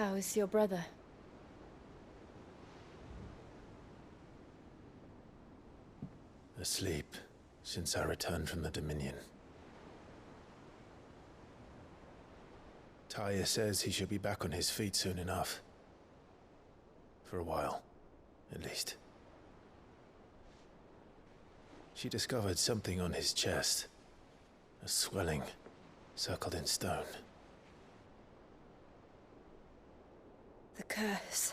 How's your brother? Asleep since I returned from the Dominion. Talia says he should be back on his feet soon enough. For a while, at least. She discovered something on his chest. A swelling, circled in stone. The curse.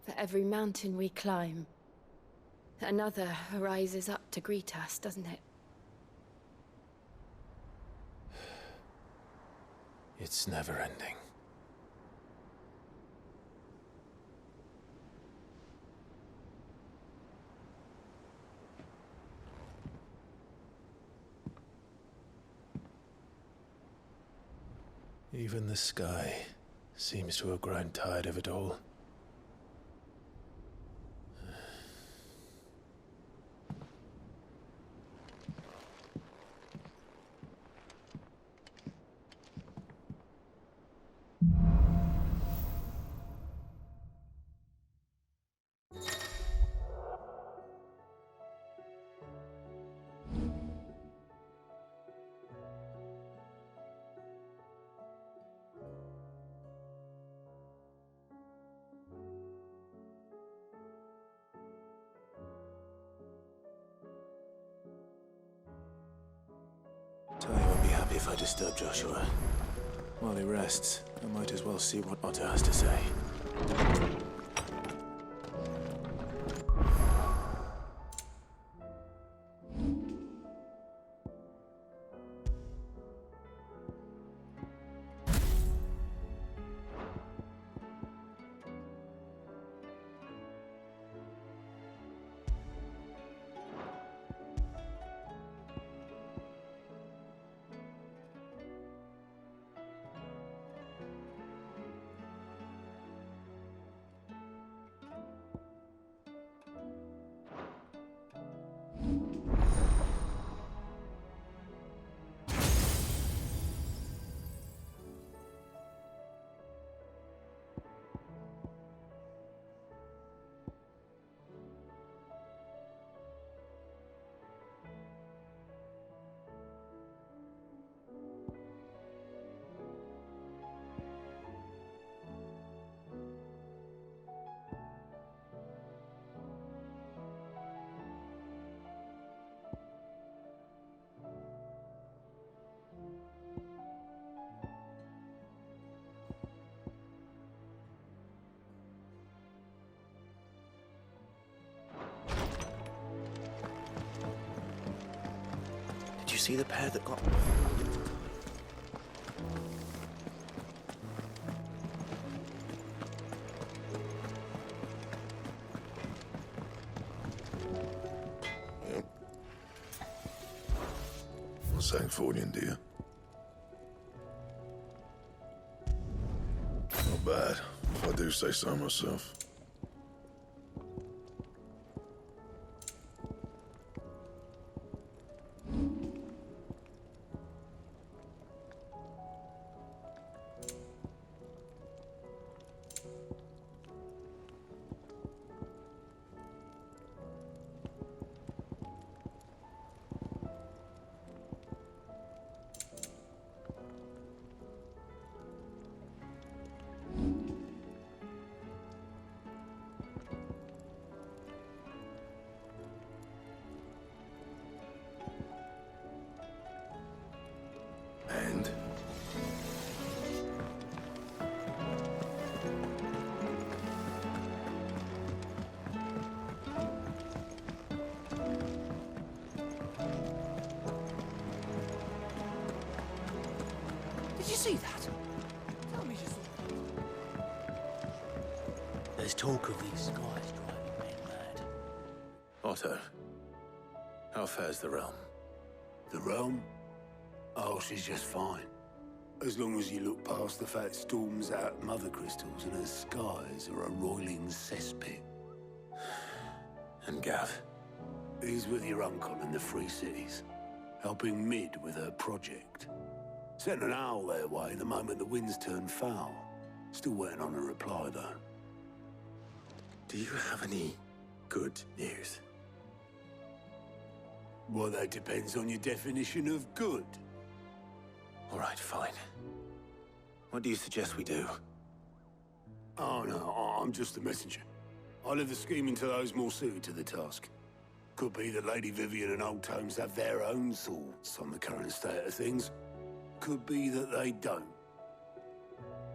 For every mountain we climb, another rises up to greet us, doesn't it? It's never ending. Even the sky seems to have grown tired of it all. Talia won't be happy if I disturb Joshua. While he rests, I might as well see what Otto has to say. Did you see the pair that got... Yep. Well, Sancfordian, do you? Not bad, if I do say so myself. And? Did you see that? Tell me you saw. There's talk of these skies driving men mad. Otto, how fares the realm? The realm? Oh, she's just fine. As long as you look past the fat storms out mother crystals and her skies are a roiling cesspit. And Gav? He's with your uncle in the Free Cities. helping Mid with her project. Sent an owl their way the moment the winds turned foul. Still waiting on a reply, though. Do you have any good news? Well, that depends on your definition of good. All right, fine. What do you suggest we do? Oh, no, I'm just the messenger. I leave the scheming to those more suited to the task. Could be that Lady Vivian and Old Tomes have their own thoughts on the current state of things. Could be that they don't.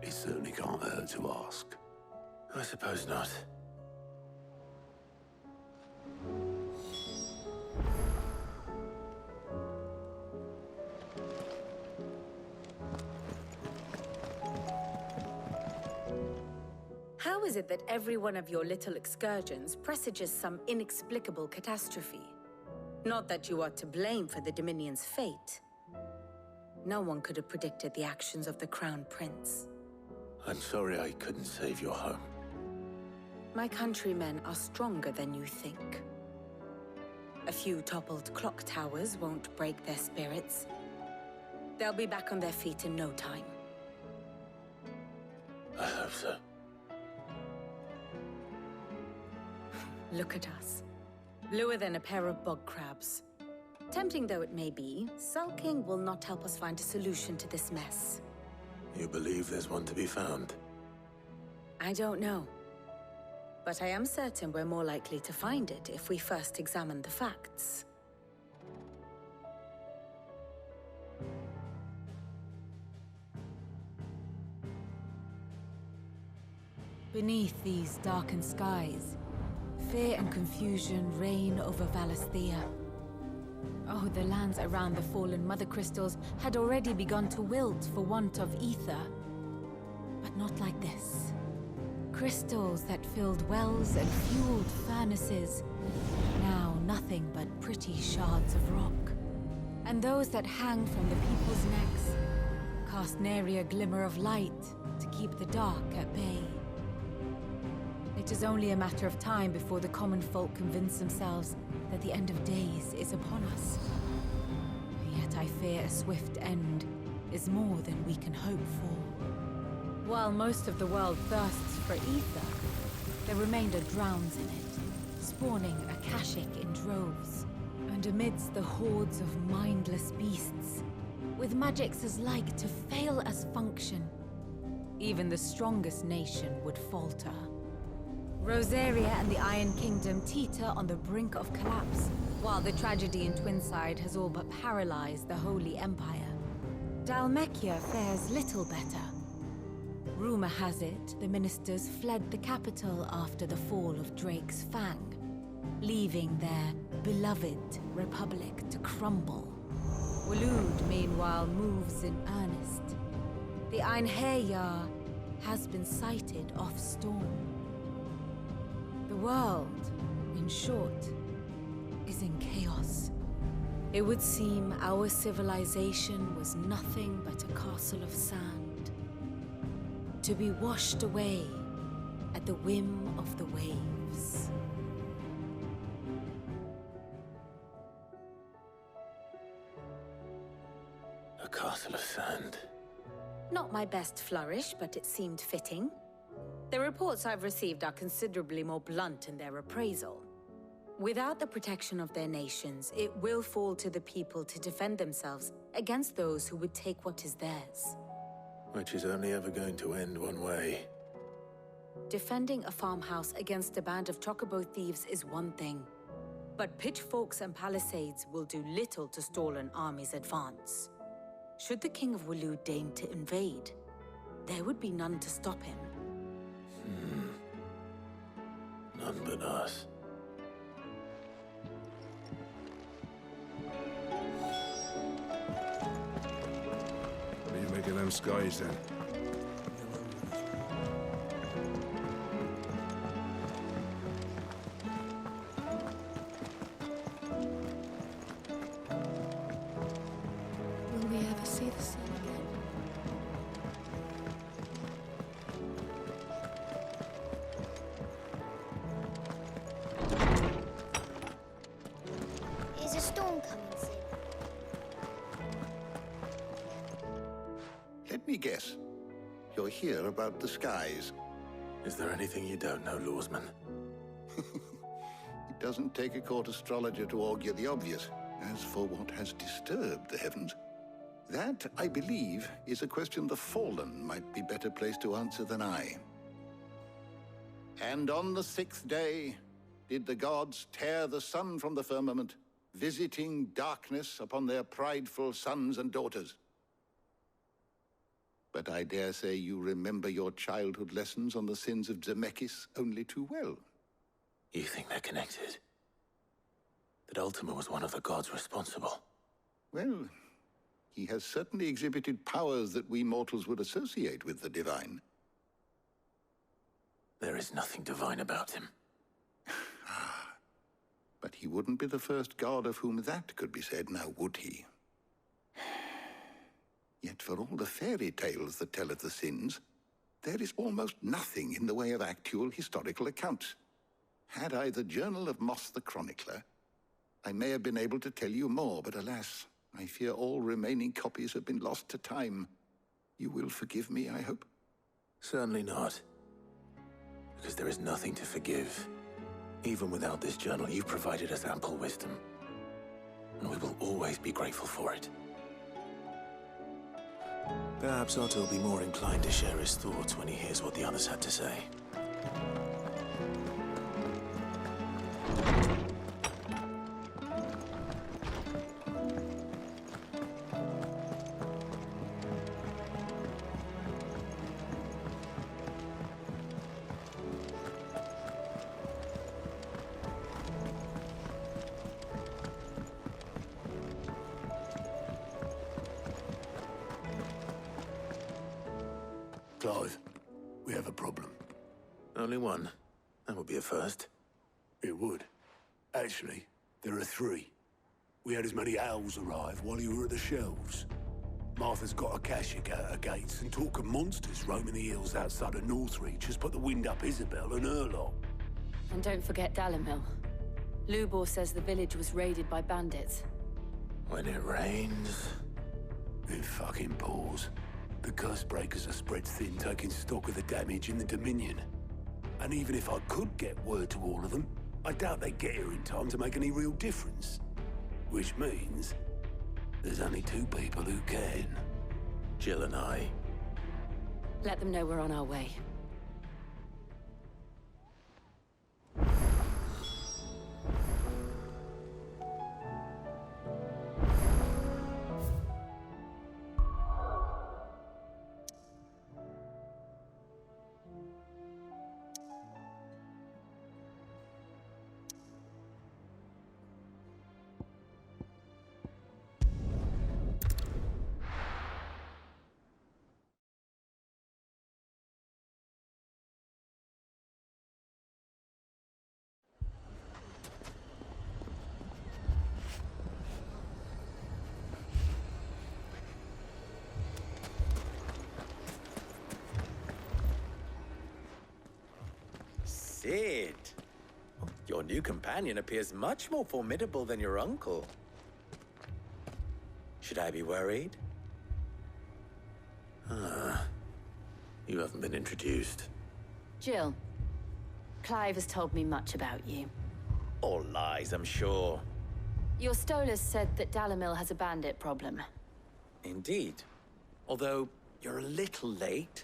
It certainly can't hurt to ask. I suppose not. How is it that every one of your little excursions presages some inexplicable catastrophe? Not that you are to blame for the Dominion's fate. No one could have predicted the actions of the Crown Prince. I'm sorry I couldn't save your home. My countrymen are stronger than you think. A few toppled clock towers won't break their spirits. They'll be back on their feet in no time. I hope so. Look at us. Bluer than a pair of bog crabs. Tempting though it may be, sulking will not help us find a solution to this mess. You believe there's one to be found? I don't know. But I am certain we're more likely to find it if we first examine the facts. Beneath these darkened skies, fear and confusion reign over Valisthea. Oh, the lands around the fallen mother crystals had already begun to wilt for want of ether. But not like this. Crystals that filled wells and fueled furnaces, now nothing but pretty shards of rock. And those that hang from the people's necks cast nary a glimmer of light to keep the dark at bay. It is only a matter of time before the common folk convince themselves that the end of days is upon us. Yet I fear a swift end is more than we can hope for. While most of the world thirsts for ether, the remainder drowns in it, spawning Akashic in droves. And amidst the hordes of mindless beasts, with magics as like to fail as function, even the strongest nation would falter. Rosaria and the Iron Kingdom teeter on the brink of collapse, while the tragedy in Twinside has all but paralyzed the Holy Empire. Dalmekia fares little better. Rumor has it the ministers fled the capital after the fall of Drake's Fang, leaving their beloved republic to crumble. Waloed, meanwhile, moves in earnest. The Einherjar has been sighted off-storm. The world, in short, is in chaos. It would seem our civilization was nothing but a castle of sand, to be washed away at the whim of the waves. A castle of sand. Not my best flourish, but it seemed fitting. The reports I've received are considerably more blunt in their appraisal. Without the protection of their nations, it will fall to the people to defend themselves against those who would take what is theirs. Which is only ever going to end one way. Defending a farmhouse against a band of chocobo thieves is one thing, but pitchforks and palisades will do little to stall an army's advance. Should the King of Waloed deign to invade, there would be none to stop him. None but us. What do you make of them skies, then? Will we ever see the sun again? Is a storm coming soon? me guess. You're here about the skies. Is there anything you don't know, Lawsman? It doesn't take a court astrologer to augur the obvious. As for what has disturbed the heavens, that, I believe, is a question the Fallen might be better placed to answer than I. And on the 6th day did the gods tear the sun from the firmament, visiting darkness upon their prideful sons and daughters. But I dare say you remember your childhood lessons on the sins of Zemeckis only too well. You think they're connected? That Ultima was one of the gods responsible? Well, he has certainly exhibited powers that we mortals would associate with the divine. There is nothing divine about him. But he wouldn't be the first god of whom that could be said, now would he? Yet for all the fairy tales that tell of the sins, there is almost nothing in the way of actual historical accounts. Had I the Journal of Moss the Chronicler, I may have been able to tell you more, but alas, I fear all remaining copies have been lost to time. You will forgive me, I hope? Certainly not. Because there is nothing to forgive. Even without this journal, you've provided us ample wisdom. And we will always be grateful for it. Perhaps Otto will be more inclined to share his thoughts when he hears what the others had to say. Clive, we have a problem. Only one. That would be a first. It would. Actually, there are 3. We had as many owls arrive while you were at the shelves. Martha's got a Kashik at her gates, and talk of monsters roaming the hills outside of Northreach has put the wind up Isabel and her lot. And don't forget Dalimil. Lubor says the village was raided by bandits. When it rains... It fucking pours. The curse breakers are spread thin, taking stock of the damage in the Dominion. And even if I could get word to all of them, I doubt they'd get here in time to make any real difference. Which means there's only 2 people who can. Jill and I. Let them know we're on our way. Sid! Your new companion appears much more formidable than your uncle. Should I be worried? You haven't been introduced. Jill, Clive has told me much about you. All lies, I'm sure. Your Stolas said that Dalimil has a bandit problem. Indeed. Although, you're a little late.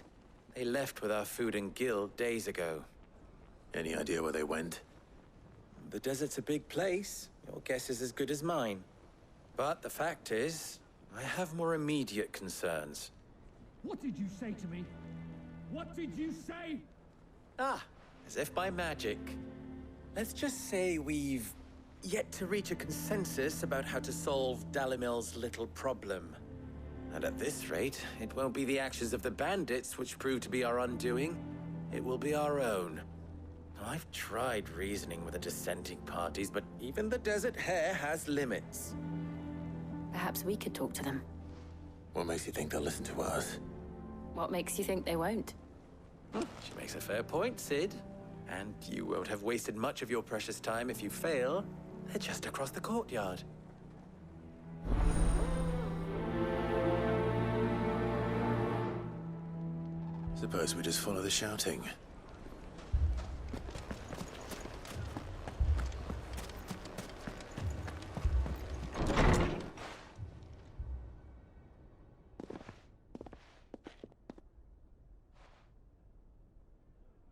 They left with our food and guild days ago. Any idea where they went? The desert's a big place. Your guess is as good as mine. But the fact is, I have more immediate concerns. What did you say to me? What did you say? Ah, as if by magic. Let's just say we've yet to reach a consensus about how to solve Dalimil's little problem. And at this rate, it won't be the actions of the bandits which prove to be our undoing. It will be our own. I've tried reasoning with the dissenting parties, but even the Desert Hare has limits. Perhaps we could talk to them. What makes you think they'll listen to us? What makes you think they won't? She makes a fair point, Sid. And you won't have wasted much of your precious time if you fail. They're just across the courtyard. Suppose we just follow the shouting.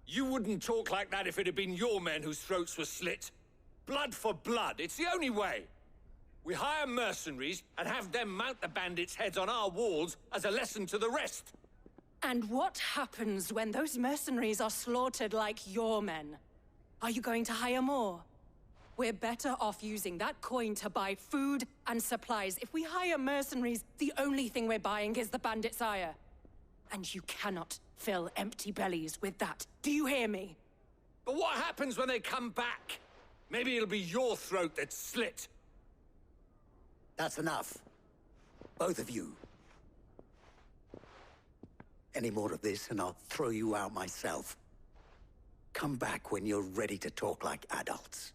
You wouldn't talk like that if it had been your men whose throats were slit. Blood for blood, it's the only way. We hire mercenaries and have them mount the bandits' heads on our walls as a lesson to the rest. And what happens when those mercenaries are slaughtered like your men? Are you going to hire more? We're better off using that coin to buy food and supplies. If we hire mercenaries, the only thing we're buying is the bandits' ire. And you cannot fill empty bellies with that. Do you hear me? But what happens when they come back? Maybe it'll be your throat that's slit. That's enough. Both of you. Any more of this and I'll throw you out myself. Come back when you're ready to talk like adults.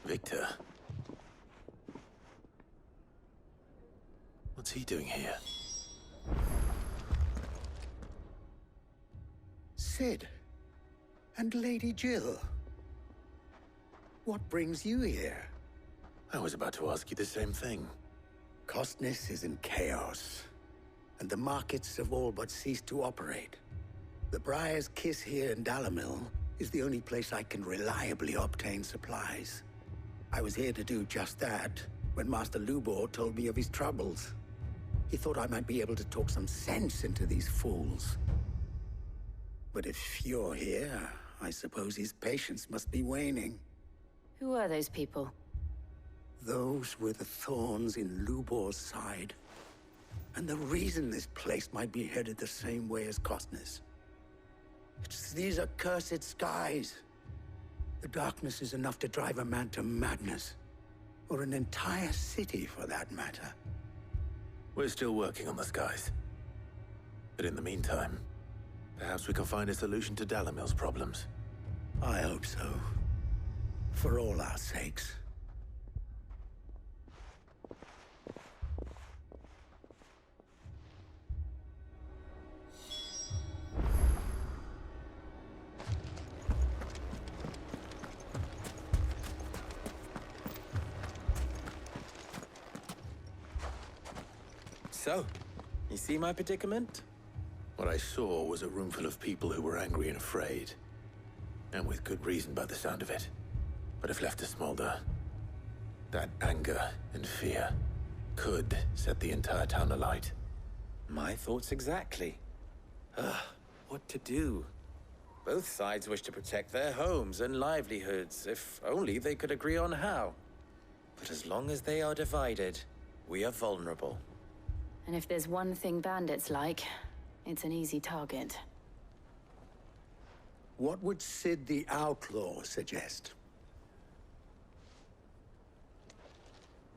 Victor? What's he doing here? Sid. And Lady Jill. What brings you here? I was about to ask you the same thing. Costness is in chaos, and the markets have all but ceased to operate. The Briar's Kiss here in Dalimil is the only place I can reliably obtain supplies. I was here to do just that when Master Lubor told me of his troubles. He thought I might be able to talk some sense into these fools. But if you're here, I suppose his patience must be waning. Who are those people? Those were the thorns in Lubor's side. And the reason this place might be headed the same way as Costness. It's these accursed skies. The darkness is enough to drive a man to madness. Or an entire city, for that matter. We're still working on the skies. But in the meantime, perhaps we can find a solution to Dalimil's problems. I hope so. For all our sakes. So, you see my predicament? What I saw was a room full of people who were angry and afraid. And with good reason by the sound of it. But if left to smolder, that anger and fear could set the entire town alight. My thoughts exactly. What to do? Both sides wish to protect their homes and livelihoods, if only they could agree on how. But as long as they are divided, we are vulnerable. And if there's one thing bandits like, it's an easy target. What would Sid the Outlaw suggest?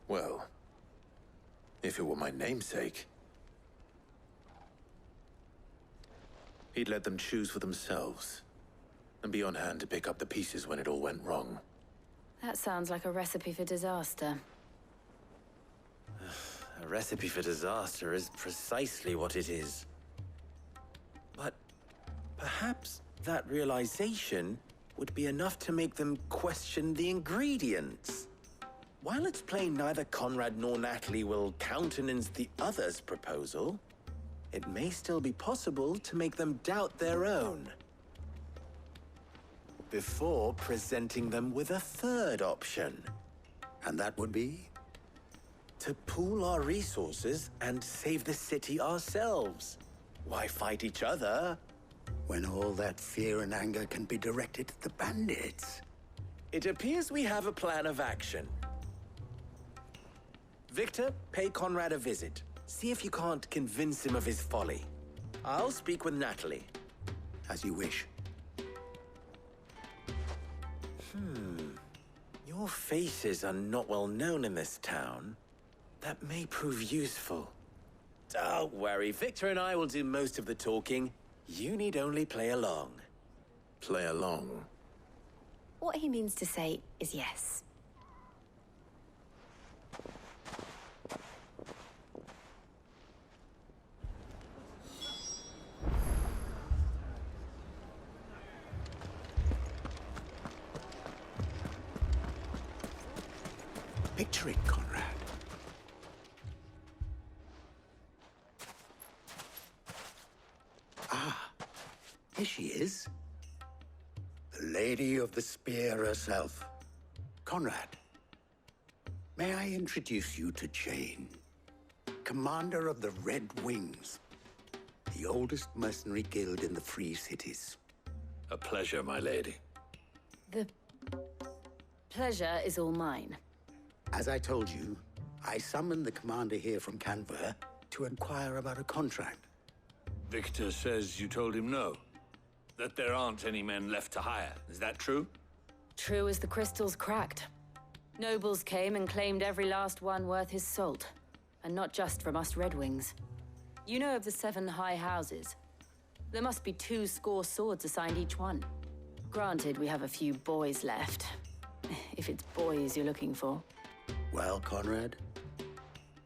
Well, if it were my namesake, he'd let them choose for themselves, and be on hand to pick up the pieces when it all went wrong. That sounds like a recipe for disaster. A recipe for disaster is precisely what it is. But perhaps that realization would be enough to make them question the ingredients. While it's plain neither Conrad nor Natalie will countenance the other's proposal, it may still be possible to make them doubt their own. Before presenting them with a third option. And that would be? To pool our resources and save the city ourselves. Why fight each other? When all that fear and anger can be directed at the bandits. It appears we have a plan of action. Victor, pay Conrad a visit. See if you can't convince him of his folly. I'll speak with Natalie. As you wish. Your faces are not well known in this town. That may prove useful. Don't worry, Victor and I will do most of the talking. You need only play along. Play along? What he means to say is yes. Picture it, Conrad. Ah, here she is. The Lady of the Spear herself. Conrad, may I introduce you to Jane, commander of the Red Wings, the oldest mercenary guild in the Free Cities. A pleasure, my lady. The pleasure is all mine. As I told you, I summoned the commander here from Canver to inquire about a contract. Victor says you told him no. That there aren't any men left to hire. Is that true? True as the crystals cracked. Nobles came and claimed every last one worth his salt. And not just from us Red Wings. You know of the 7 high houses. There must be 2 swords assigned each one. Granted, we have a few boys left. If it's boys you're looking for. Well, Conrad,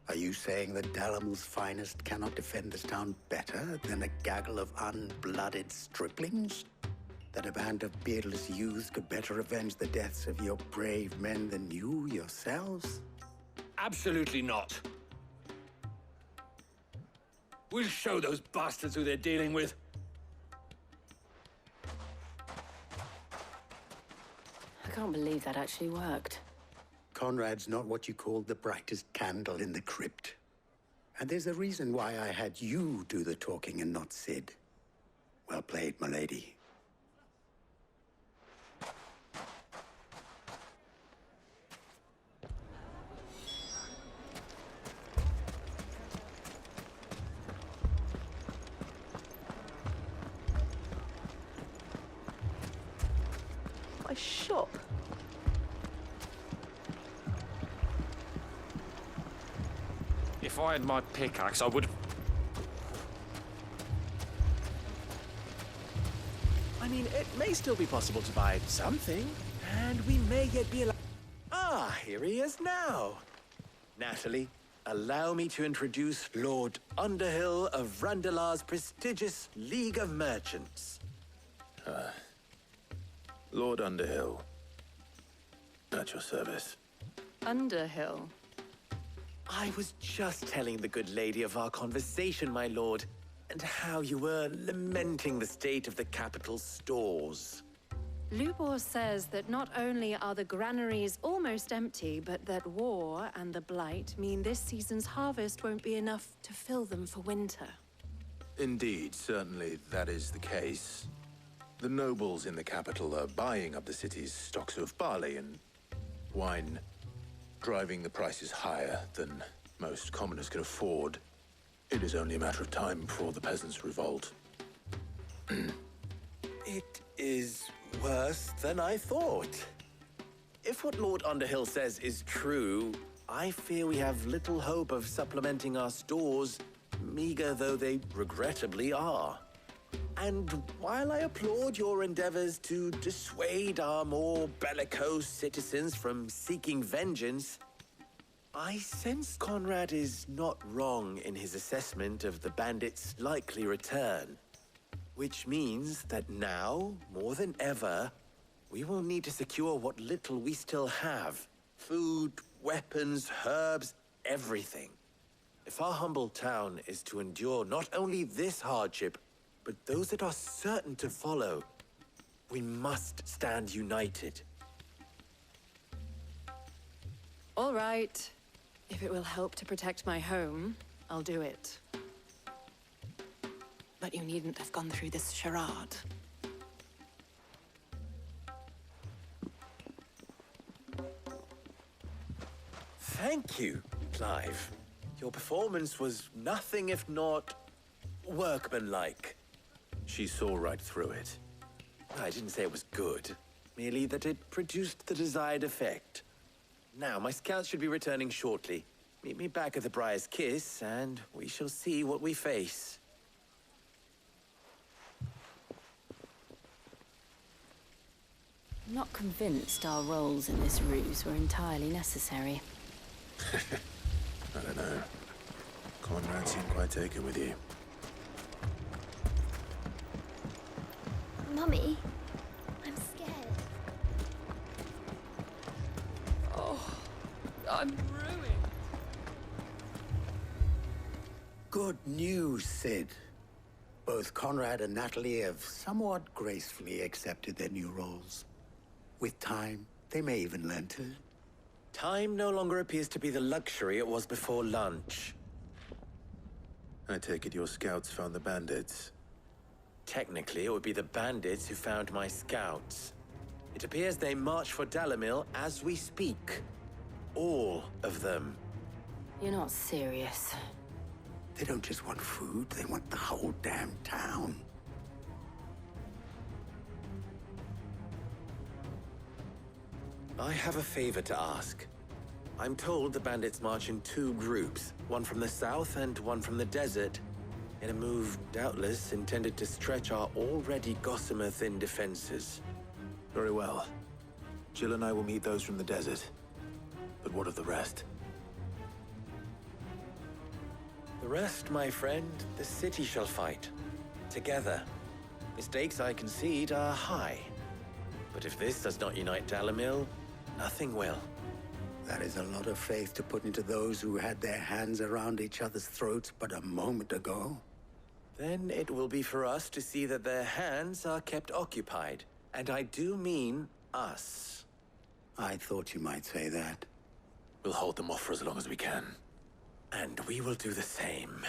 are you saying that Dalamil's finest cannot defend this town better than a gaggle of unblooded striplings? That a band of beardless youths could better avenge the deaths of your brave men than you yourselves? Absolutely not. We'll show those bastards who they're dealing with. I can't believe that actually worked. Conrad's not what you called the brightest candle in the crypt. And there's a reason why I had you do the talking and not Sid. Well played, my lady. My shop. If I had my pickaxe, I would... I mean, it may still be possible to buy something, and we may yet be allowed... Ah, here he is now. Natalie, allow me to introduce Lord Underhill of Randalar's prestigious League of Merchants. Lord Underhill. At your service. Underhill. I was just telling the good lady of our conversation, my lord, and how you were lamenting the state of the capital's stores. Lubor says that not only are the granaries almost empty, but that war and the blight mean this season's harvest won't be enough to fill them for winter. Indeed, certainly that is the case. The nobles in the capital are buying up the city's stocks of barley and wine, driving the prices higher than most commoners can afford. It is only a matter of time before the peasants revolt. It is worse than I thought. If what Lord Underhill says is true, I fear we have little hope of supplementing our stores, meager though they regrettably are. And while I applaud your endeavors to dissuade our more bellicose citizens from seeking vengeance, I sense Conrad is not wrong in his assessment of the bandits' likely return. Which means that now, more than ever, we will need to secure what little we still have. Food, weapons, herbs, everything. If our humble town is to endure not only this hardship, but those that are certain to follow, we must stand united. All right. If it will help to protect my home, I'll do it. But you needn't have gone through this charade. Thank you, Clive. Your performance was nothing if not workmanlike. She saw right through it. I didn't say it was good, merely that it produced the desired effect. Now, my scouts should be returning shortly. Meet me back at the Briar's Kiss, and we shall see what we face. I'm not convinced our roles in this ruse were entirely necessary. I don't know. Conrad seemed quite taken with you. Mummy, I'm scared. Oh, I'm ruined. Good news, Sid. Both Conrad and Natalie have somewhat gracefully accepted their new roles. With time, they may even learn to. Time no longer appears to be the luxury it was before lunch. I take it your scouts found the bandits. Technically, it would be the bandits who found my scouts. It appears they march for Dalimil as we speak. All of them. You're not serious. They don't just want food, they want the whole damn town. I have a favor to ask. I'm told the bandits march in two groups, one from the south and one from the desert, in a move doubtless intended to stretch our already gossamer-thin defenses. Very well. Jill and I will meet those from the desert. But what of the rest? The rest, my friend, the city shall fight. Together. The stakes, I concede, are high. But if this does not unite Dalimil, nothing will. That is a lot of faith to put into those who had their hands around each other's throats but a moment ago. Then it will be for us to see that their hands are kept occupied. And I do mean us. I thought you might say that. We'll hold them off for as long as we can. And we will do the same.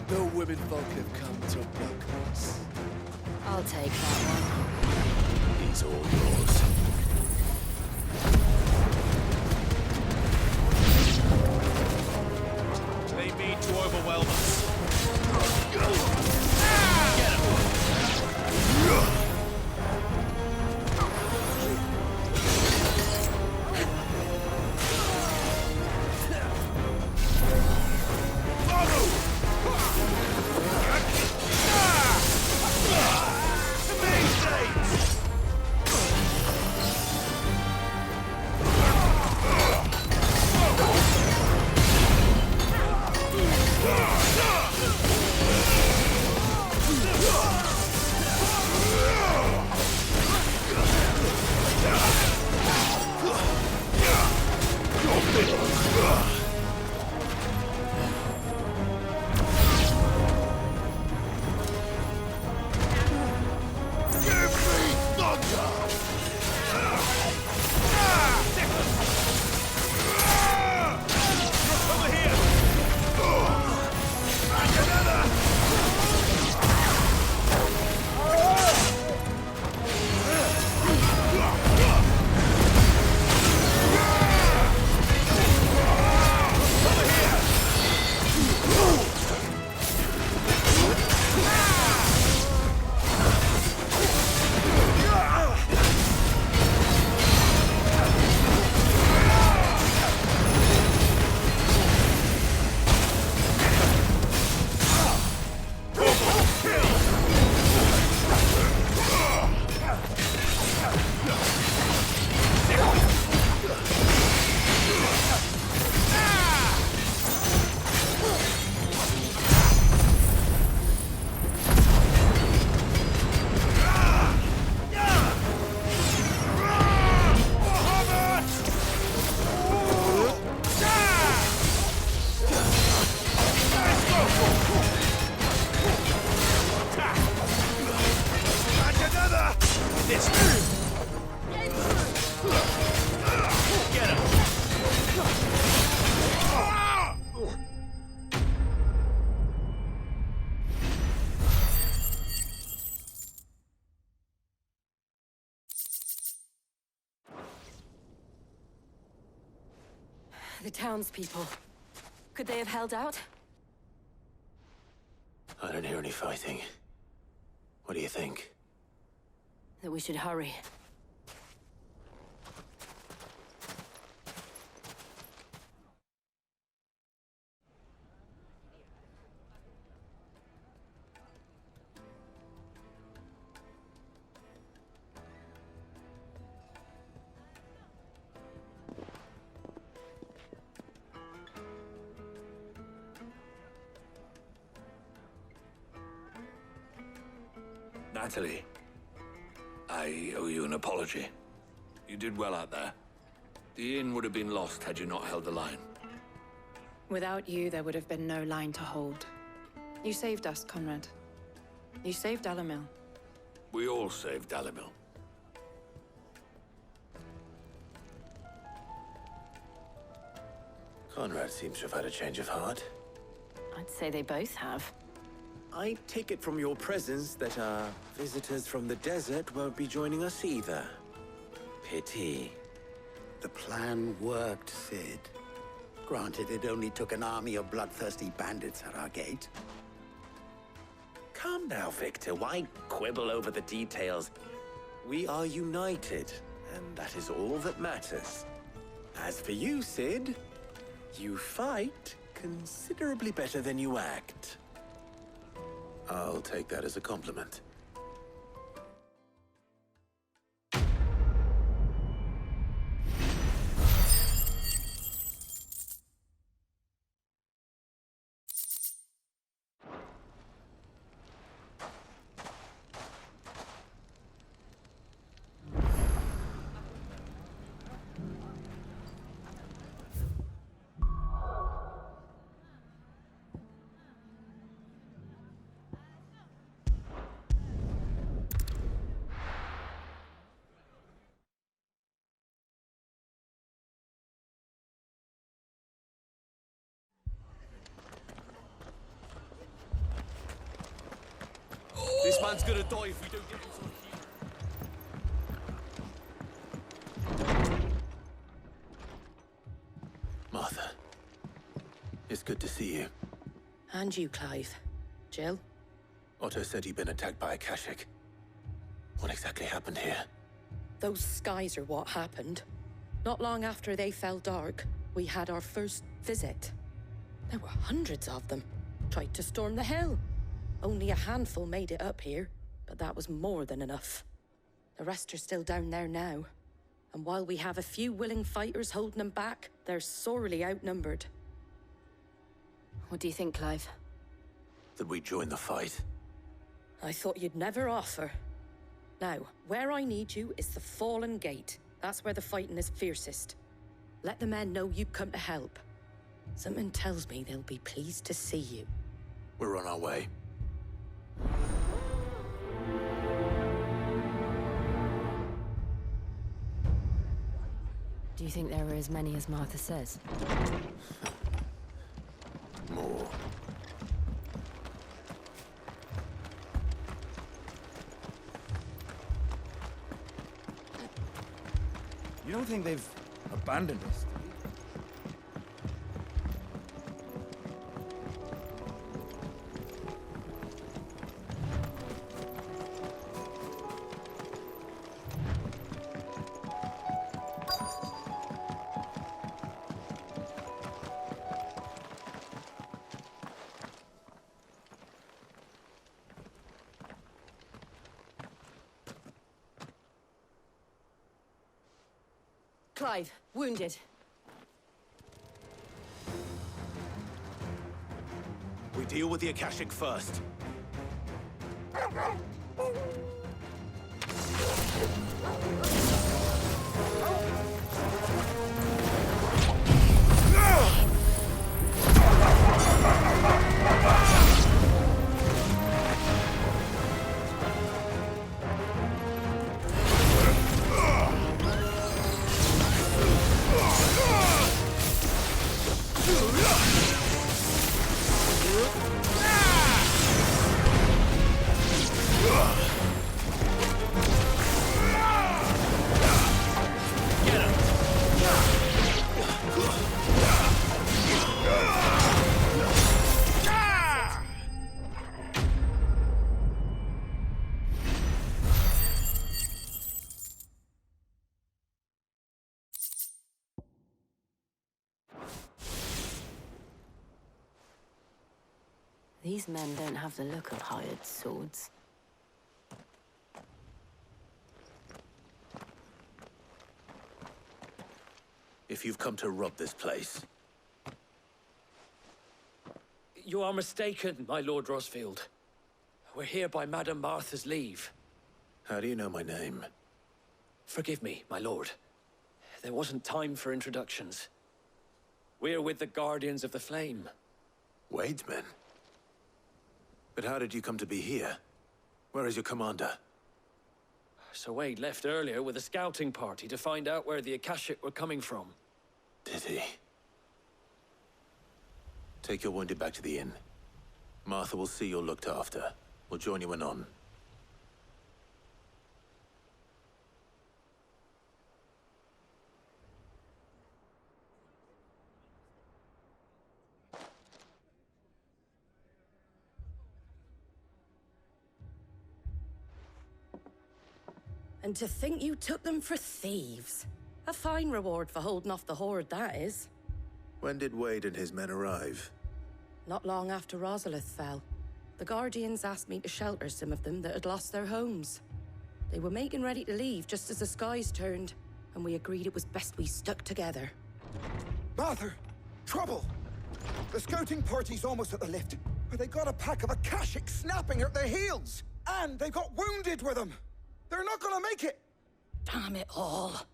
The women folk have come to block us. I'll take that one. He's all yours. They mean to overwhelm us. Get him! The townspeople. Could they have held out? I don't hear any fighting. What do you think? That we should hurry. Natalie, I owe you an apology. You did well out there. The inn would have been lost had you not held the line. Without you, there would have been no line to hold. You saved us, Conrad. You saved Dalimil. We all saved Dalimil. Conrad seems to have had a change of heart. I'd say they both have. I take it from your presence that our visitors from the desert won't be joining us either. Pity. The plan worked, Sid. Granted, it only took an army of bloodthirsty bandits at our gate. Calm now, Victor. Why quibble over the details? We are united, and that is all that matters. As for you, Sid, you fight considerably better than you act. I'll take that as a compliment. This man's gonna die if we don't get him to a Martha, it's good to see you. And you, Clive. Jill? Otto said you'd been attacked by a Kashik. What exactly happened here? Those skies are what happened. Not long after they fell dark, we had our first visit. There were hundreds of them. Tried to storm the hill. Only a handful made it up here, but that was more than enough. The rest are still down there now. And while we have a few willing fighters holding them back, they're sorely outnumbered. What do you think, Clive? That we join the fight? I thought you'd never offer. Now, where I need you is the Fallen Gate. That's where the fighting is fiercest. Let the men know you've come to help. Something tells me they'll be pleased to see you. We're on our way. Do you think there are as many as Martha says? More. You don't think they've abandoned us? Clive, wounded. We deal with the Akashic first. These men don't have the look of hired swords. If you've come to rob this place... You are mistaken, my Lord Rosfield. We're here by Madame Martha's leave. How do you know my name? Forgive me, my lord. There wasn't time for introductions. We're with the Guardians of the Flame. Wade's men? But how did you come to be here? Where is your commander? Sir Wade left earlier with a scouting party to find out where the Akashic were coming from. Did he? Take your wounded back to the inn. Martha will see you're looked after. We'll join you anon. And to think you took them for thieves. A fine reward for holding off the horde, that is. When did Wade and his men arrive? Not long after Rosalith fell. The Guardians asked me to shelter some of them that had lost their homes. They were making ready to leave just as the skies turned, and we agreed it was best we stuck together. Martha! Trouble! The scouting party's almost at the lift, but they got a pack of Akashic snapping at their heels! And they got wounded with them! They're not gonna make it! Damn it all.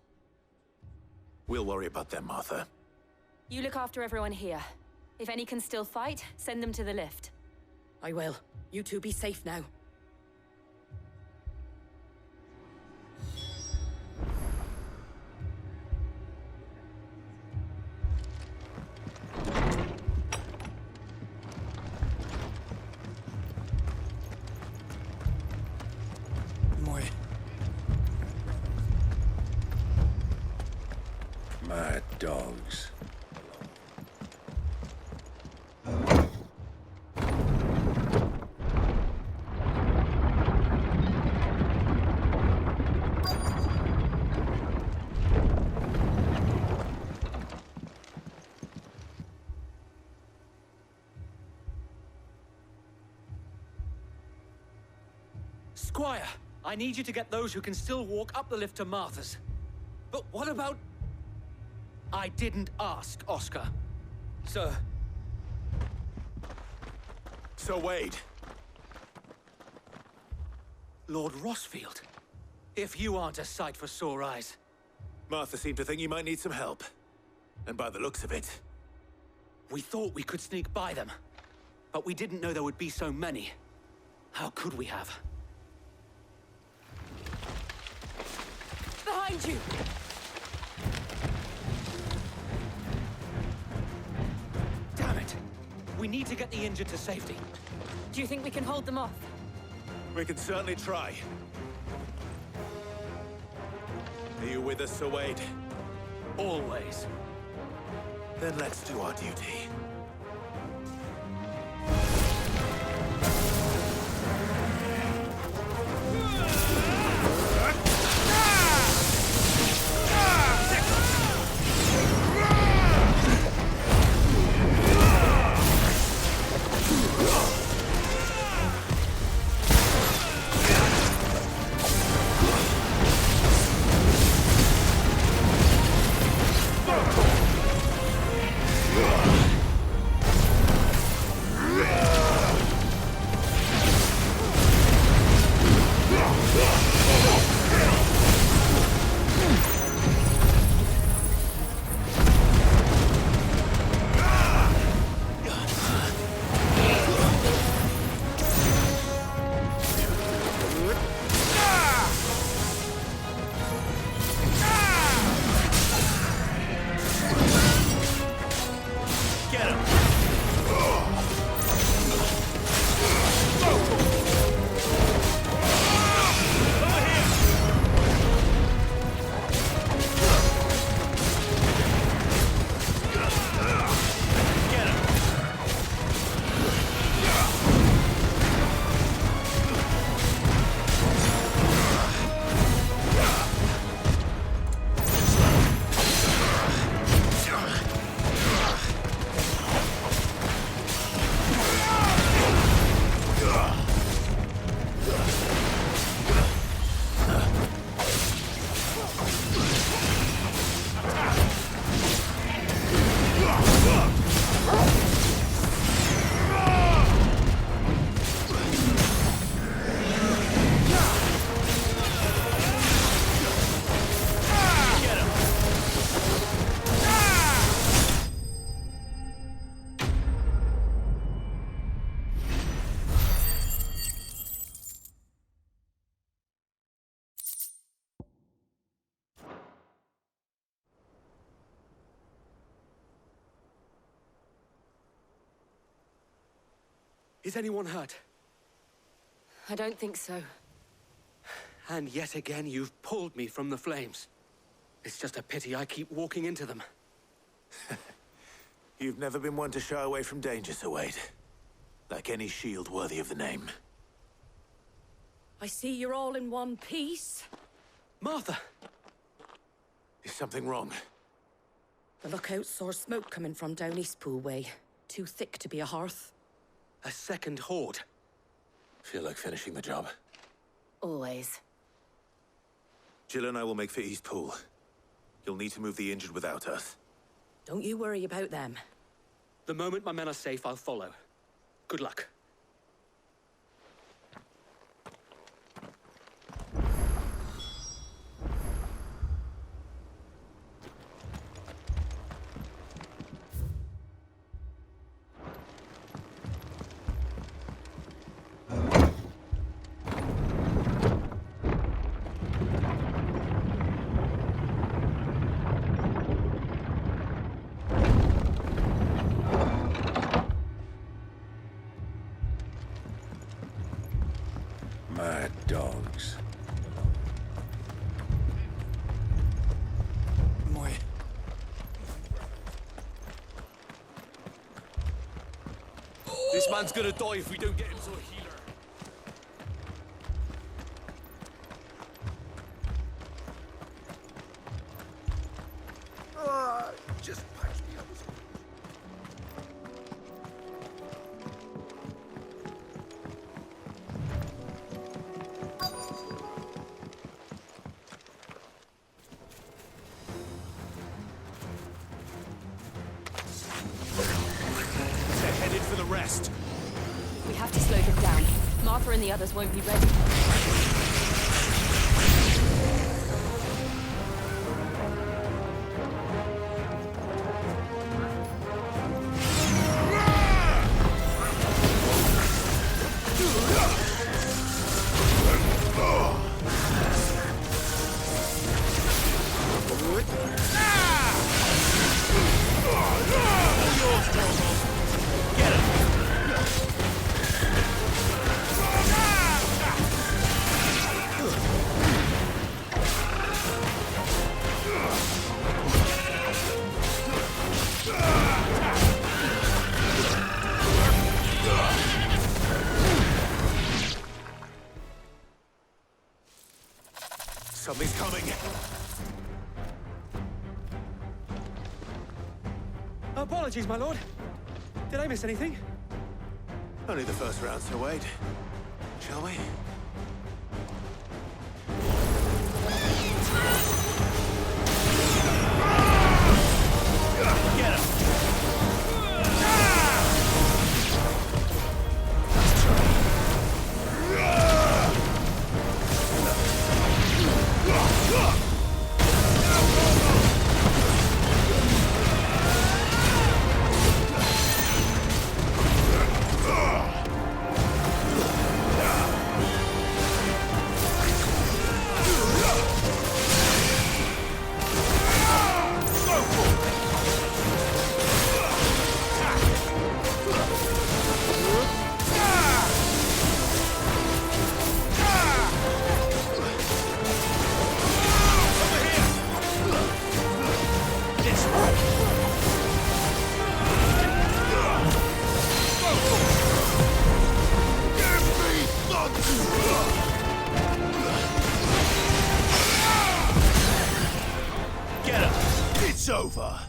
We'll worry about them, Martha. You look after everyone here. If any can still fight, send them to the lift. I will. You two be safe now. Mad dogs. Squire, I need you to get those who can still walk up the lift to Martha's. But what about... I didn't ask, Oscar. Sir. Sir Wade. Lord Rosfield. If you aren't a sight for sore eyes. Martha seemed to think you might need some help. And by the looks of it... We thought we could sneak by them. But we didn't know there would be so many. How could we have? Behind you! Damn it! We need to get the injured to safety. Do you think we can hold them off? We can certainly try. Are you with us, Sir Wade? Always. Then let's do our duty. Is anyone hurt? I don't think so. And yet again, you've pulled me from the flames. It's just a pity I keep walking into them. You've never been one to shy away from danger, Sir Wade. Like any shield worthy of the name. I see you're all in one piece. Martha! Is something wrong? The lookout saw smoke coming from down Eastpool way. Too thick to be a hearth. A second horde. Feel like finishing the job? Always. Jill and I will make for Eastpool. You'll need to move the injured without us. Don't you worry about them. The moment my men are safe, I'll follow. Good luck. Mad dogs. Moi. This man's gonna die if we don't get him to a healer. Just patch me up. They're headed for the rest. We have to slow them down. Martha and the others won't be ready. Something's coming. Apologies, my lord. Did I miss anything? Only the first round, Sir Wade. Shall we? Get him! Get him! It's over!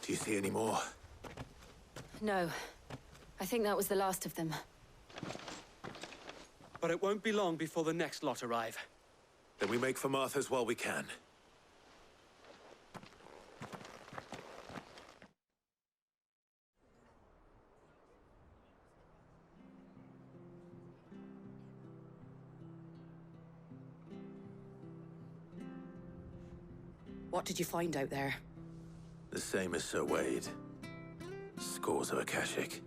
Do you see any more? No. I think that was the last of them. But it won't be long before the next lot arrive. Then we make for Martha's while we can. What did you find out there? The same as Sir Wade. Scores of Akashic.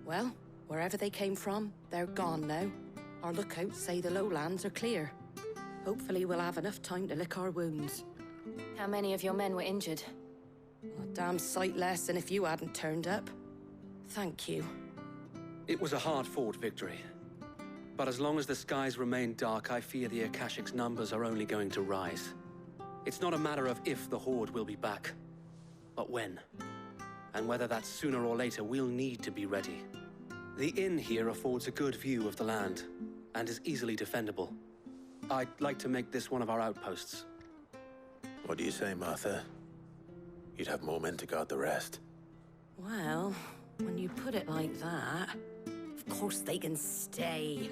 Well, wherever they came from, they're gone now. Our lookouts say the lowlands are clear. Hopefully we'll have enough time to lick our wounds. How many of your men were injured? A damn sight less than if you hadn't turned up. Thank you. It was a hard-fought victory. But as long as the skies remain dark, I fear the Akashic's numbers are only going to rise. It's not a matter of if the Horde will be back, but when. And whether that's sooner or later, we'll need to be ready. The inn here affords a good view of the land, and is easily defendable. I'd like to make this one of our outposts. What do you say, Martha? You'd have more men to guard the rest. Well, when you put it like that, of course they can stay.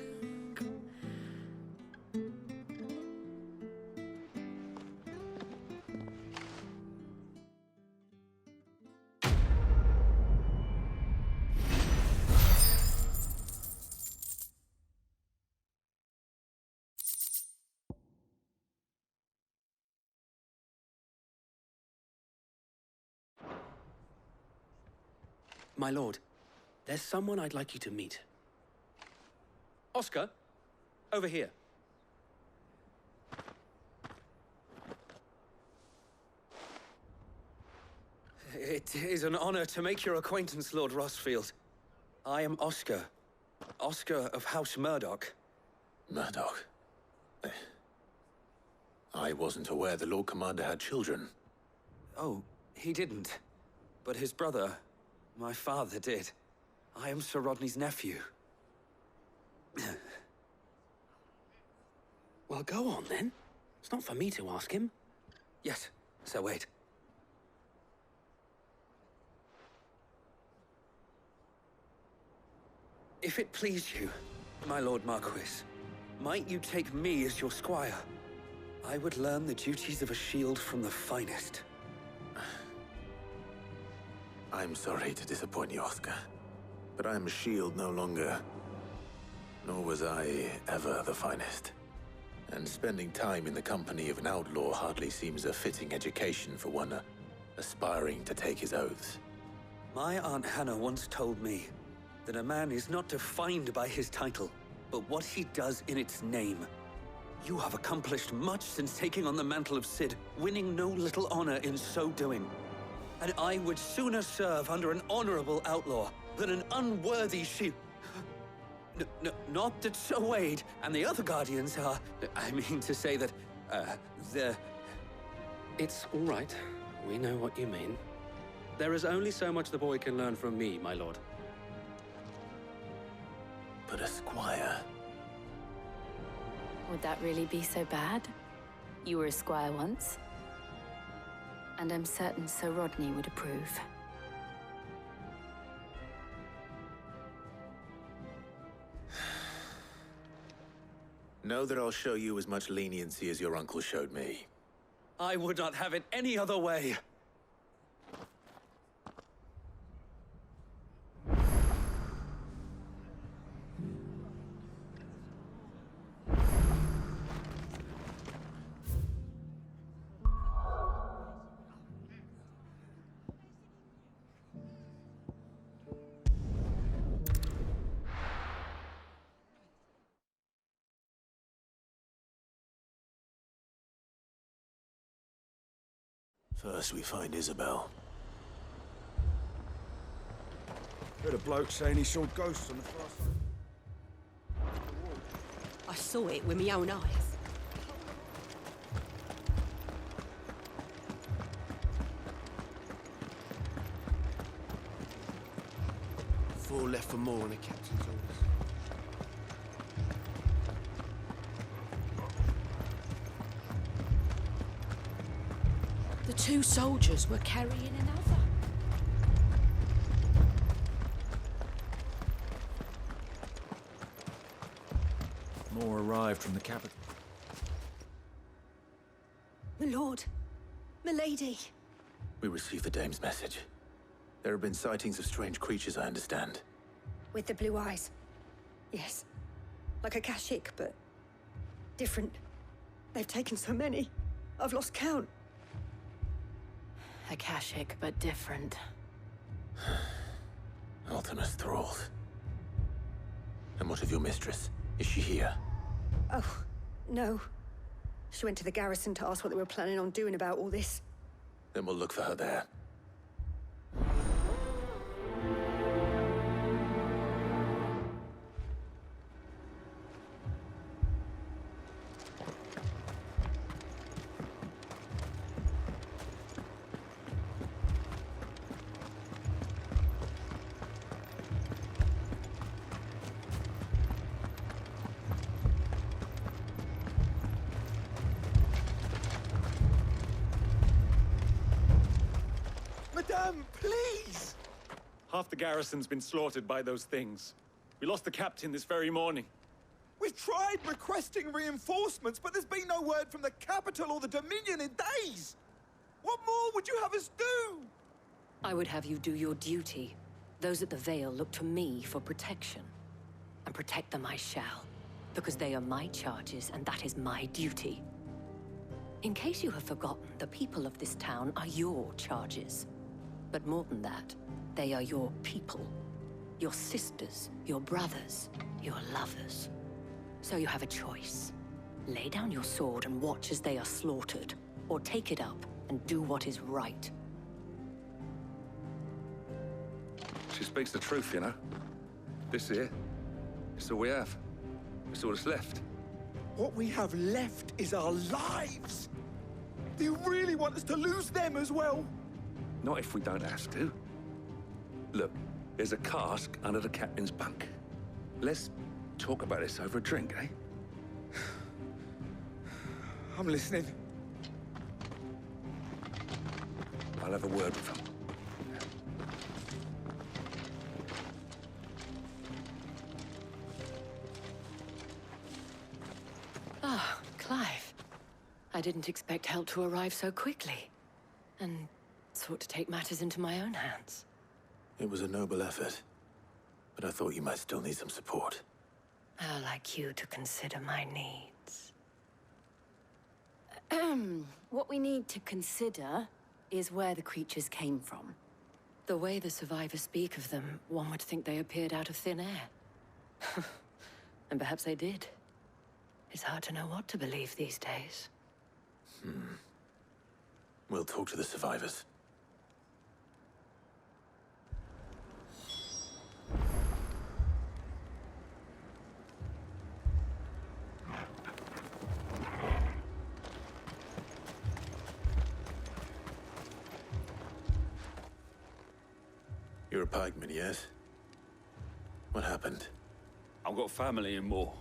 My lord, there's someone I'd like you to meet. Oscar, over here. It is an honor to make your acquaintance, Lord Rosfield. I am Oscar. Oscar of House Murdoch. Murdoch? I wasn't aware the Lord Commander had children. Oh, he didn't. But his brother, my father, did. I am Sir Rodney's nephew. Well, go on, then. It's not for me to ask him. Yes, Sir Wade. If it please you, my Lord Marquis, might you take me as your squire? I would learn the duties of a shield from the finest. I'm sorry to disappoint you, Oscar, but I'm a shield no longer. Nor was I ever the finest. And spending time in the company of an outlaw hardly seems a fitting education for one aspiring to take his oaths. My Aunt Hannah once told me that a man is not defined by his title, but what he does in its name. You have accomplished much since taking on the mantle of Cid, winning no little honor in so doing. And I would sooner serve under an honorable outlaw than an unworthy shield. Not that Sir Wade and the other Guardians are... I mean to say that, they're... It's all right. We know what you mean. There is only so much the boy can learn from me, my lord. But a squire... Would that really be so bad? You were a squire once. And I'm certain Sir Rodney would approve. Know that I'll show you as much leniency as your uncle showed me. I would not have it any other way. First we find Isabel. Heard a bloke saying he saw ghosts on the far side. I saw it with my own eyes. Four left for more on the captain's orders. The two soldiers were carrying another. More arrived from the capital. My lord, my lady. We received the dame's message. There have been sightings of strange creatures, I understand. With the blue eyes. Yes. Like a Akashic, but... different. They've taken so many. I've lost count. Akashic, but different. Ultimus thralls. And what of your mistress? Is she here? Oh, no. She went to the garrison to ask what they were planning on doing about all this. Then we'll look for her there. Madame, please! Half the garrison's been slaughtered by those things. We lost the captain this very morning. We've tried requesting reinforcements, but there's been no word from the capital or the Dominion in days! What more would you have us do? I would have you do your duty. Those at the Vale look to me for protection. And protect them I shall, because they are my charges, and that is my duty. In case you have forgotten, the people of this town are your charges. But more than that, they are your people. Your sisters, your brothers, your lovers. So you have a choice. Lay down your sword and watch as they are slaughtered, or take it up and do what is right. She speaks the truth, you know. This here, it's all we have. It's all that's left. What we have left is our lives! Do you really want us to lose them as well? Not if we don't have to. Look, there's a cask under the captain's bunk. Let's talk about this over a drink, eh? I'm listening. I'll have a word with him. Ah, Clive. I didn't expect help to arrive so quickly. And sought to take matters into my own hands. It was a noble effort, but I thought you might still need some support. How like you to consider my needs. What we need to consider is where the creatures came from. The way the survivors speak of them, one would think they appeared out of thin air. And perhaps they did. It's hard to know what to believe these days. We'll talk to the survivors. You're a pikeman, yes? What happened? I've got family in Moor.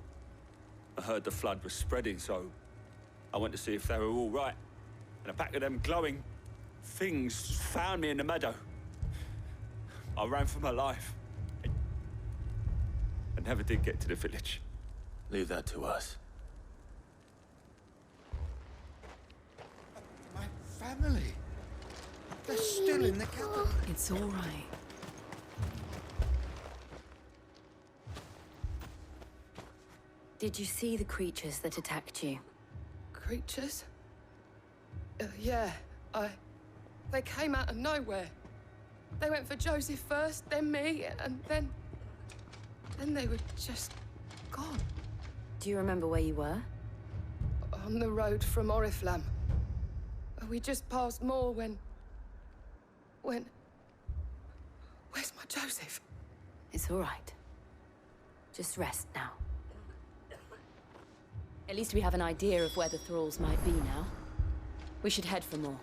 I heard the flood was spreading, so I went to see if they were all right. And a pack of them glowing things found me in the meadow. I ran for my life. I never did get to the village. Leave that to us. My family. They're still in the capital. It's all right. Did you see the creatures that attacked you? Creatures? Yeah, They came out of nowhere. They went for Joseph first, then me, and then they were just gone. Do you remember where you were? On the road from Oriflamme. We just passed Moor when... Where's my Joseph? It's all right. Just rest now. At least we have an idea of where the thralls might be now. We should head for more.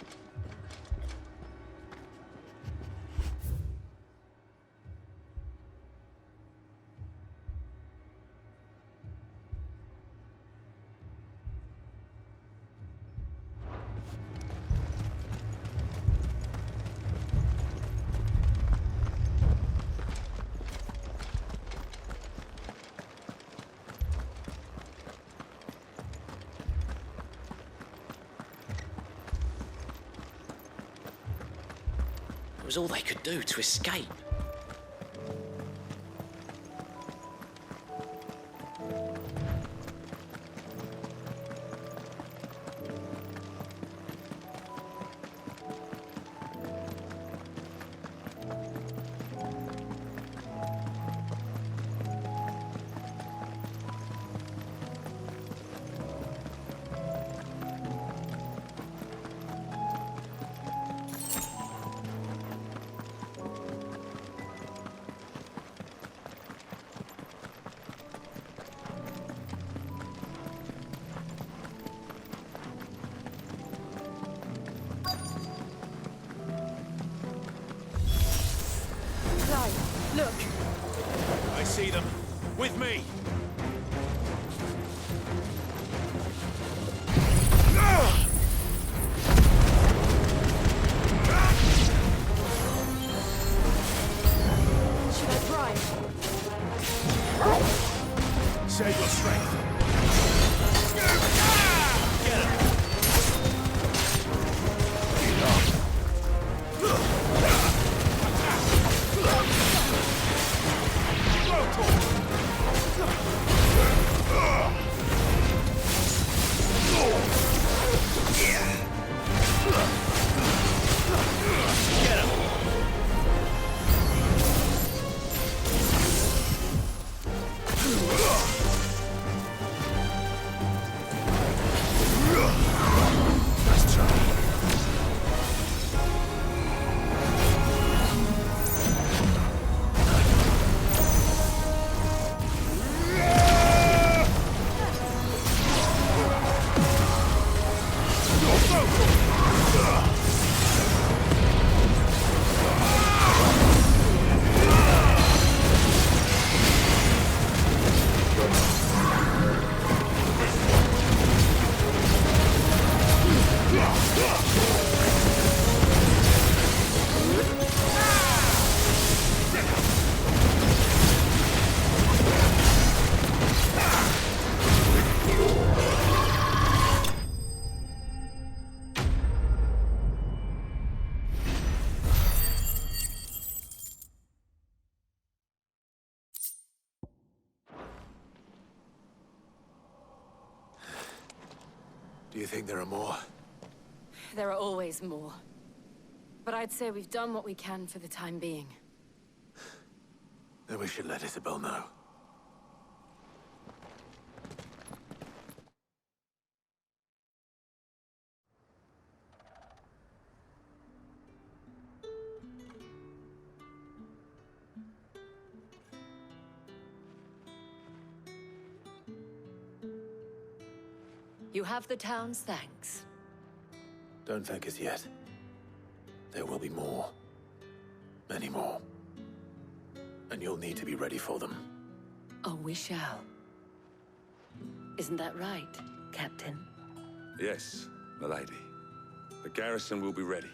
It was all they could do to escape. Clive, look! I see them. With me! Should I try? Save your strength. Get him! Do you think there are more? There are always more. But I'd say we've done what we can for the time being. Then we should let Isabel know. You have the town's thanks. Don't thank us yet. There will be more. Many more. And you'll need to be ready for them. Oh, we shall. Isn't that right, Captain? Yes, milady. The garrison will be ready.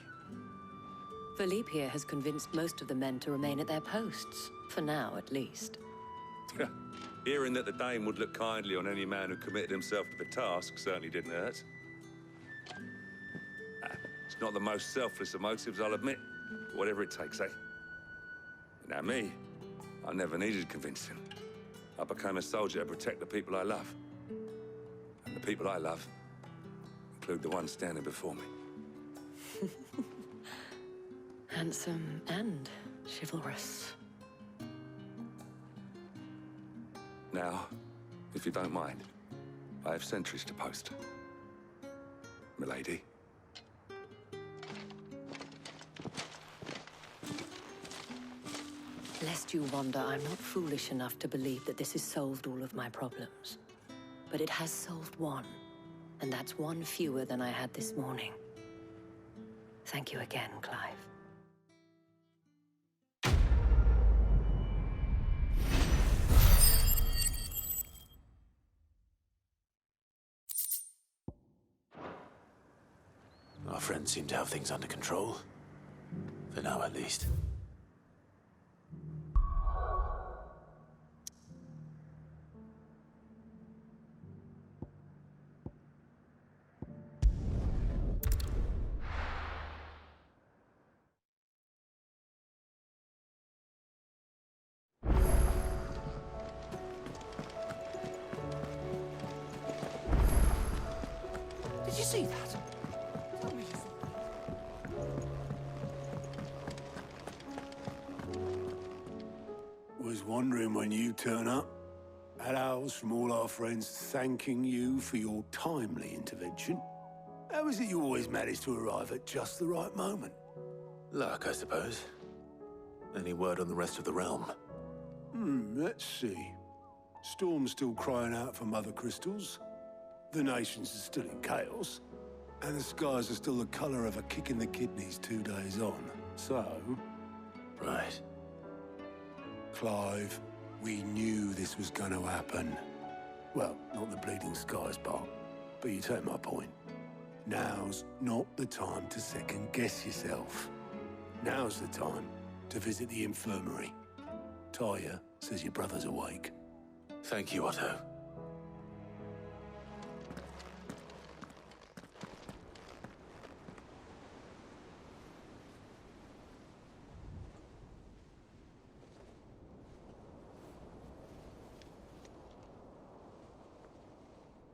Philippe here has convinced most of the men to remain at their posts. For now, at least. Hearing that the Dane would look kindly on any man who committed himself to the task certainly didn't hurt. It's not the most selfless of motives, I'll admit. But whatever it takes, eh? Now me, I never needed convincing. I became a soldier to protect the people I love. And the people I love include the one standing before me. Handsome and chivalrous. Now, if you don't mind, I have sentries to post. Milady. Lest you wonder, I'm not foolish enough to believe that this has solved all of my problems. But it has solved one, and that's one fewer than I had this morning. Thank you again, Clive. Our friends seem to have things under control. For now, at least. Did you see that? Was wondering when you turn up. Had owls from all our friends thanking you for your timely intervention. How is it you always manage to arrive at just the right moment? Luck, I suppose. Any word on the rest of the realm? Let's see. Storm's still crying out for mother crystals. The nations are still in chaos. And the skies are still the color of a kick in the kidneys 2 days on. So... Right. Clive, we knew this was going to happen. Well, not the bleeding skies part, but you take my point. Now's not the time to second-guess yourself. Now's the time to visit the infirmary. Talia says your brother's awake. Thank you, Otto.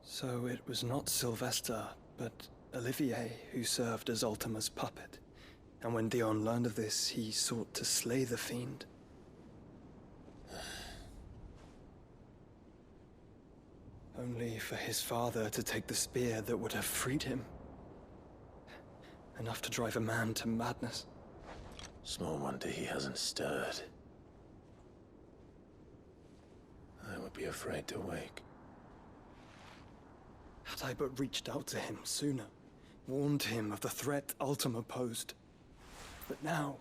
So it was not Sylvester, but Olivier who served as Ultima's puppet. And when Dion learned of this, he sought to slay the fiend. Only for his father to take the spear that would have freed him. Enough to drive a man to madness. Small wonder he hasn't stirred. I would be afraid to wake. Had I but reached out to him sooner, warned him of the threat Ultima posed. But now,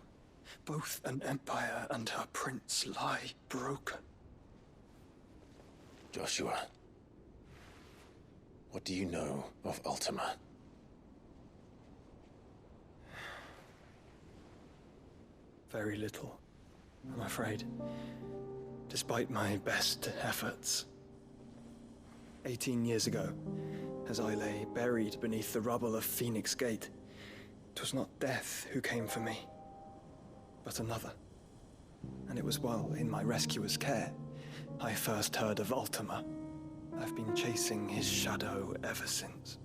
both an empire and her prince lie broken. Joshua, what do you know of Ultima? Very little, I'm afraid. Despite my best efforts. 18 years ago, as I lay buried beneath the rubble of Phoenix Gate, 'twas not death who came for me, but another. And it was while in my rescuer's care, I first heard of Ultima. I've been chasing his shadow ever since.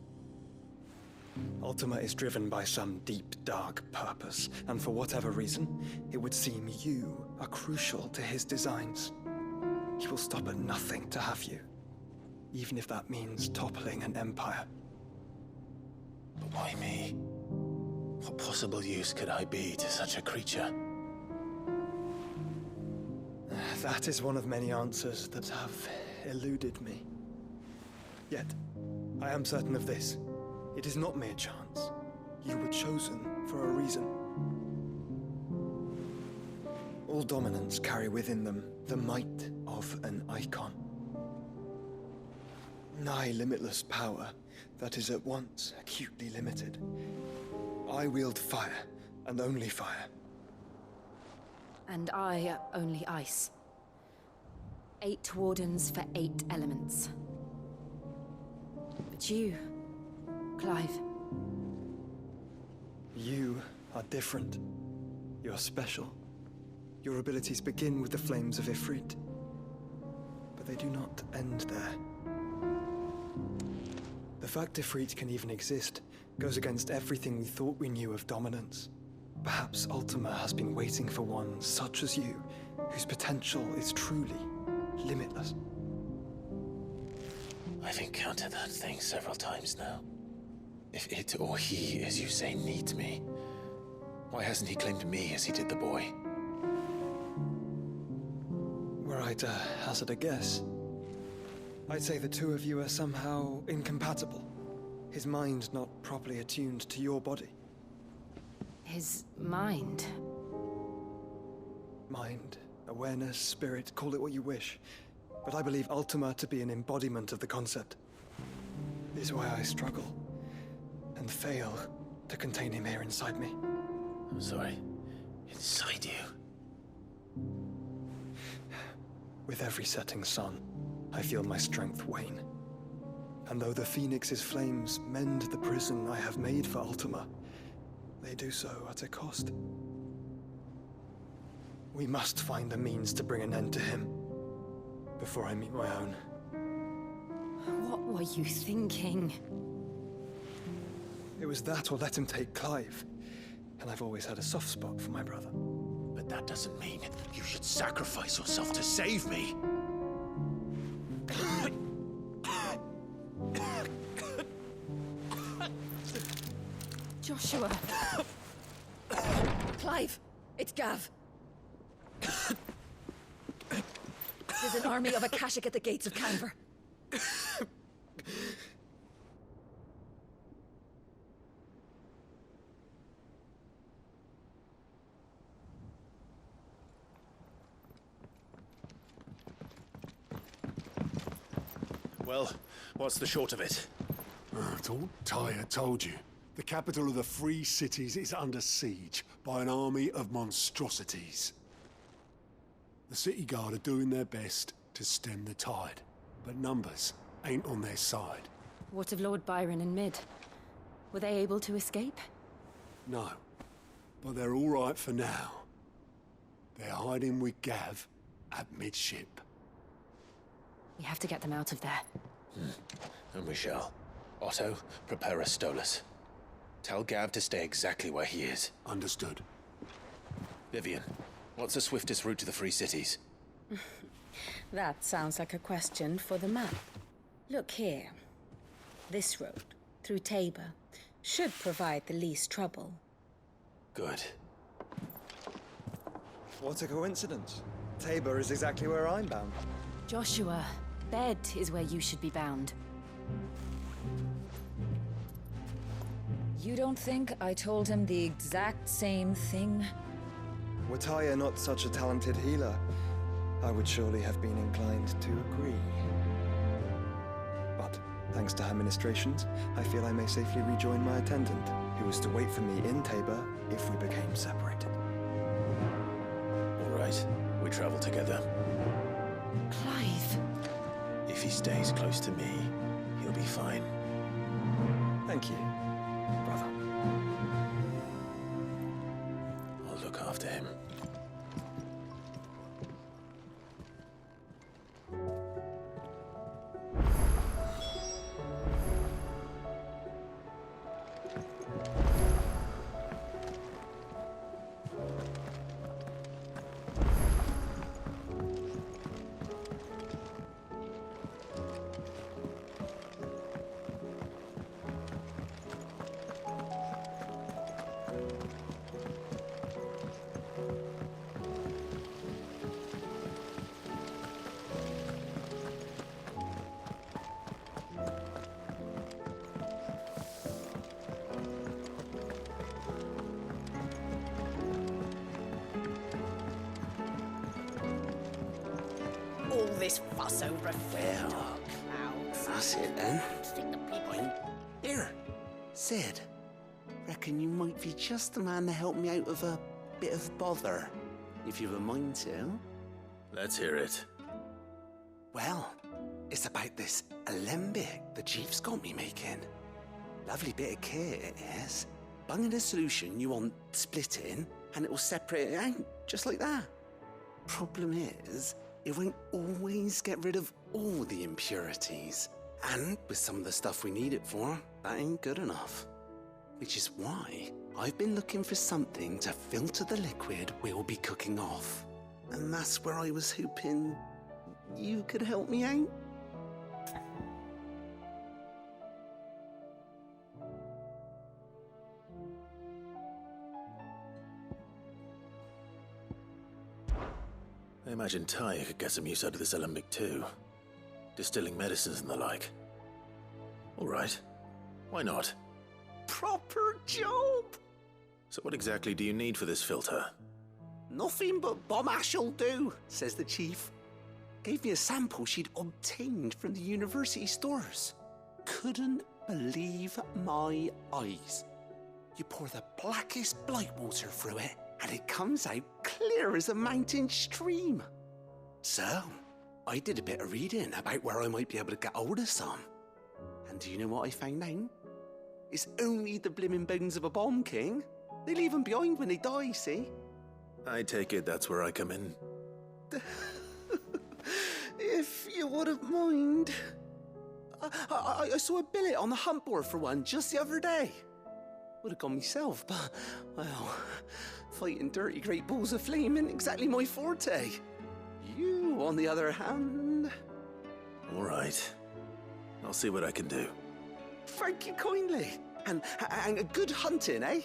Ultima is driven by some deep, dark purpose, and for whatever reason, it would seem you are crucial to his designs. He will stop at nothing to have you, even if that means toppling an empire. But why me? What possible use could I be to such a creature? That is one of many answers that have eluded me. Yet, I am certain of this. It is not mere chance. You were chosen for a reason. All dominants carry within them the might of an icon. Nigh limitless power that is at once acutely limited. I wield fire, and only fire. And I only ice. 8 wardens for 8 elements. But you, Clive. You are different. You're special. Your abilities begin with the flames of Ifrit. But they do not end there. The fact Ifrit can even exist goes against everything we thought we knew of dominance. Perhaps Ultima has been waiting for one such as you, whose potential is truly limitless. I've encountered that thing several times now. If it or he, as you say, needs me, why hasn't he claimed me as he did the boy? Were I to hazard a guess, I'd say the two of you are somehow incompatible. His mind not properly attuned to your body. His mind? Mind, awareness, spirit, call it what you wish. But I believe Ultima to be an embodiment of the concept. This is why I struggle and fail to contain him here inside me. I'm sorry. Inside you? With every setting sun, I feel my strength wane. And though the Phoenix's flames mend the prison I have made for Ultima, they do so at a cost. We must find a means to bring an end to him before I meet my own. What were you thinking? It was that or let him take Clive. And I've always had a soft spot for my brother. But that doesn't mean you should sacrifice yourself to save me. Joshua! Clive! It's Gav! There's an army of Akashic at the gates of Canver. Well, what's the short of it? Thought Tyre told you. The capital of the Free Cities is under siege by an army of monstrosities. The city guard are doing their best to stem the tide, but numbers ain't on their side. What of Lord Byron and Mid? Were they able to escape? No, but they're all right for now. They're hiding with Gav at midship. We have to get them out of there. And we shall. Otto, prepare a Stolas. Tell Gav to stay exactly where he is. Understood. Vivian, what's the swiftest route to the Free Cities? That sounds like a question for the map. Look here. This road, through Tabor, should provide the least trouble. Good. What a coincidence. Tabor is exactly where I'm bound. Joshua, bed is where you should be bound. You don't think I told him the exact same thing? Were Tyre not such a talented healer, I would surely have been inclined to agree. But, thanks to her ministrations, I feel I may safely rejoin my attendant, who was to wait for me in Tabor if we became separated. All right, we travel together. Clive! If he stays close to me, he'll be fine. Thank you, brother. I'll look after him. All this fuss over food. That's it then. Here, Sid. Reckon you might be just the man to help me out of a bit of bother, if you've a mind to. Let's hear it. Well, it's about this alembic the chief's got me making. Lovely bit of kit it is. Bung in a solution you want splitting, and it will separate it out, just like that. Problem is, it won't always get rid of all the impurities. And with some of the stuff we need it for, that ain't good enough. Which is why I've been looking for something to filter the liquid we'll be cooking off. And that's where I was hoping you could help me out. I imagine Ty could get some use out of this alembic too. Distilling medicines and the like. All right. Why not? Proper job! So what exactly do you need for this filter? Nothing but bomb ash'll do, says the chief. Gave me a sample she'd obtained from the university stores. Couldn't believe my eyes. You pour the blackest blight water through it, and it comes out clear as a mountain stream. So, I did a bit of reading about where I might be able to get hold of some. And do you know what I found out? It's only the blimmin' bones of a bomb king. They leave them behind when they die, see? I take it that's where I come in. If you wouldn't mind. I saw a billet on the hunt board for one just the other day. Would have gone myself, but, well, fighting dirty great balls of flame isn't exactly my forte. You, on the other hand... All right. I'll see what I can do. Thank you kindly. And good hunting, eh?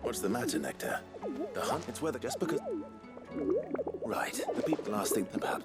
What's the matter, Nectar? The hunt? It's weather just because... Right. The people last thing about...